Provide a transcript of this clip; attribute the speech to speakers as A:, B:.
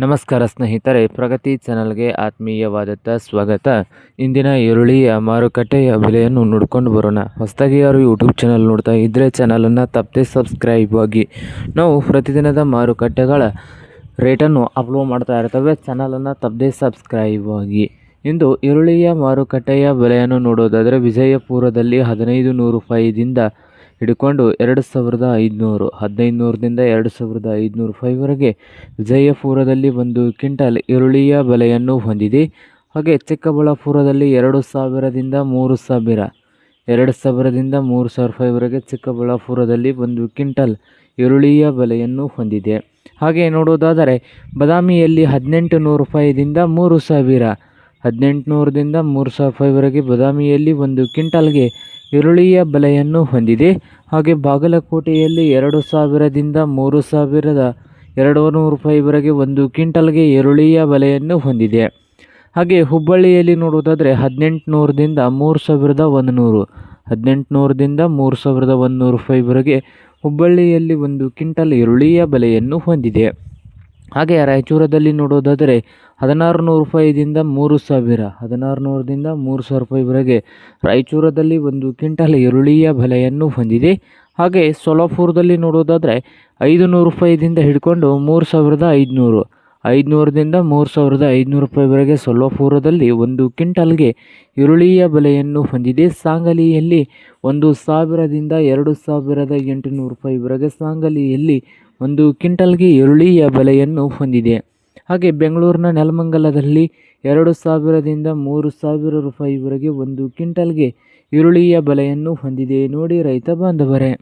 A: ನಮಸ್ಕಾರ ಸ್ನೇಹಿತರೆ, ಪ್ರಗತಿ ಚಾನಲ್ಗೆ ಆತ್ಮೀಯವಾದಂಥ ಸ್ವಾಗತ. ಇಂದಿನ ಈರುಳ್ಳಿಯ ಮಾರುಕಟ್ಟೆಯ ಬೆಲೆಯನ್ನು ನೋಡ್ಕೊಂಡು ಬರೋಣ. ಹೊಸದಾಗಿ ಯಾರು ಯೂಟ್ಯೂಬ್ ಚಾನಲ್ ನೋಡ್ತಾ ಇದ್ದರೆ ಚಾನಲನ್ನು ತಪ್ಪದೆ ಸಬ್ಸ್ಕ್ರೈಬ್ ಆಗಿ. ನಾವು ಪ್ರತಿದಿನದ ಮಾರುಕಟ್ಟೆಗಳ ರೇಟನ್ನು ಅಪ್ಲೋಡ್ ಮಾಡ್ತಾ ಇರ್ತೇವೆ. ಚಾನಲನ್ನು ತಪ್ಪದೆ ಸಬ್ಸ್ಕ್ರೈಬ್ ಆಗಿ. ಇಂದು ಈರುಳ್ಳಿಯ ಮಾರುಕಟ್ಟೆಯ ಬೆಲೆಯನ್ನು ನೋಡೋದಾದರೆ ವಿಜಯಪುರದಲ್ಲಿ 1500 ರೂಪಾಯಿದಿಂದ ಹಿಡ್ಕೊಂಡು 2500, 1500ದಿಂದ 2500 ರೂಪಾಯಿವರೆಗೆ ವಿಜಯಪುರದಲ್ಲಿ ಒಂದು ಕ್ವಿಂಟಲ್ ಈರುಳ್ಳಿಯ ಬೆಲೆಯನ್ನು ಹೊಂದಿದೆ. ಹಾಗೆ ಚಿಕ್ಕಬಳ್ಳಾಪುರದಲ್ಲಿ 2000ದಿಂದ 3000, 2000ದಿಂದ 3000 ರೂಪಾಯಿವರೆಗೆ ಚಿಕ್ಕಬಳ್ಳಾಪುರದಲ್ಲಿ ಒಂದು ಕ್ವಿಂಟಲ್ ಈರುಳ್ಳಿಯ ಬೆಲೆಯನ್ನು ಹೊಂದಿದೆ. ಹಾಗೆ ನೋಡೋದಾದರೆ ಬಾದಾಮಿಯಲ್ಲಿ 1800 ರೂಪಾಯಿದಿಂದ 3000, 1800ದಿಂದ 3000 ರೂಪಾಯಿವರೆಗೆ ಬಾದಾಮಿಯಲ್ಲಿ ಒಂದು ಕ್ವಿಂಟಲ್ಗೆ ಈರುಳ್ಳಿಯ ಬೆಲೆಯನ್ನು ಹೊಂದಿದೆ. ಹಾಗೆ ಬಾಗಲಕೋಟೆಯಲ್ಲಿ 2000ದಿಂದ 3200 ರೂಪಾಯಿವರೆಗೆ ಒಂದು ಕ್ವಿಂಟಲ್ಗೆ ಈರುಳ್ಳಿಯ ಬೆಲೆಯನ್ನು ಹೊಂದಿದೆ. ಹಾಗೆ ಹುಬ್ಬಳ್ಳಿಯಲ್ಲಿ ನೋಡೋದಾದರೆ 1800ದಿಂದ 3100, 1800ದಿಂದ 3100 ರೂಪಾಯಿವರೆಗೆ ಹುಬ್ಬಳ್ಳಿಯಲ್ಲಿ ಒಂದು ಕ್ವಿಂಟಲ್ ಈರುಳ್ಳಿಯ ಬೆಲೆಯನ್ನು ಹೊಂದಿದೆ. ಹಾಗೆ ರಾಯಚೂರದಲ್ಲಿ ನೋಡೋದಾದರೆ 1600 ರೂಪಾಯಿದಿಂದ 3000, 1600ದಿಂದ 3000 ರೂಪಾಯಿವರೆಗೆ ರಾಯಚೂರದಲ್ಲಿ ಒಂದು ಕ್ವಿಂಟಲ್ ಈರುಳ್ಳಿಯ ಬೆಲೆಯನ್ನು ಹೊಂದಿದೆ. ಹಾಗೆ ಸೊಲ್ಲಾಪುರದಲ್ಲಿ ನೋಡೋದಾದರೆ 500 ರೂಪಾಯಿದಿಂದ ಹಿಡ್ಕೊಂಡು 3500, 500ದಿಂದ 3500 ರೂಪಾಯಿವರೆಗೆ ಸೊಲ್ಲಾಪುರದಲ್ಲಿ ಒಂದು ಕ್ವಿಂಟಲ್ಗೆ ಈರುಳ್ಳಿಯ ಬೆಲೆಯನ್ನು ಹೊಂದಿದೆ. ಸಾಂಗಲಿಯಲ್ಲಿ 1000ದಿಂದ 2800 ರೂಪಾಯಿವರೆಗೆ ಸಾಂಗಲಿಯಲ್ಲಿ ಒಂದು ಕ್ವಿಂಟಲ್ಗೆ ಈರುಳ್ಳಿಯ ಬೆಲೆಯನ್ನು ಹೊಂದಿದೆ. ಹಾಗೆ ಬೆಂಗಳೂರಿನ ನೆಲಮಂಗಲದಲ್ಲಿ 2000ದಿಂದ 3000 ರೂಪಾಯಿವರೆಗೆ ಒಂದು ಕ್ವಿಂಟಲ್ಗೆ ಈರುಳ್ಳಿಯ ಬೆಲೆಯನ್ನು ಹೊಂದಿದೆ. ನೋಡಿ ರೈತ ಬಾಂಧವರೇ.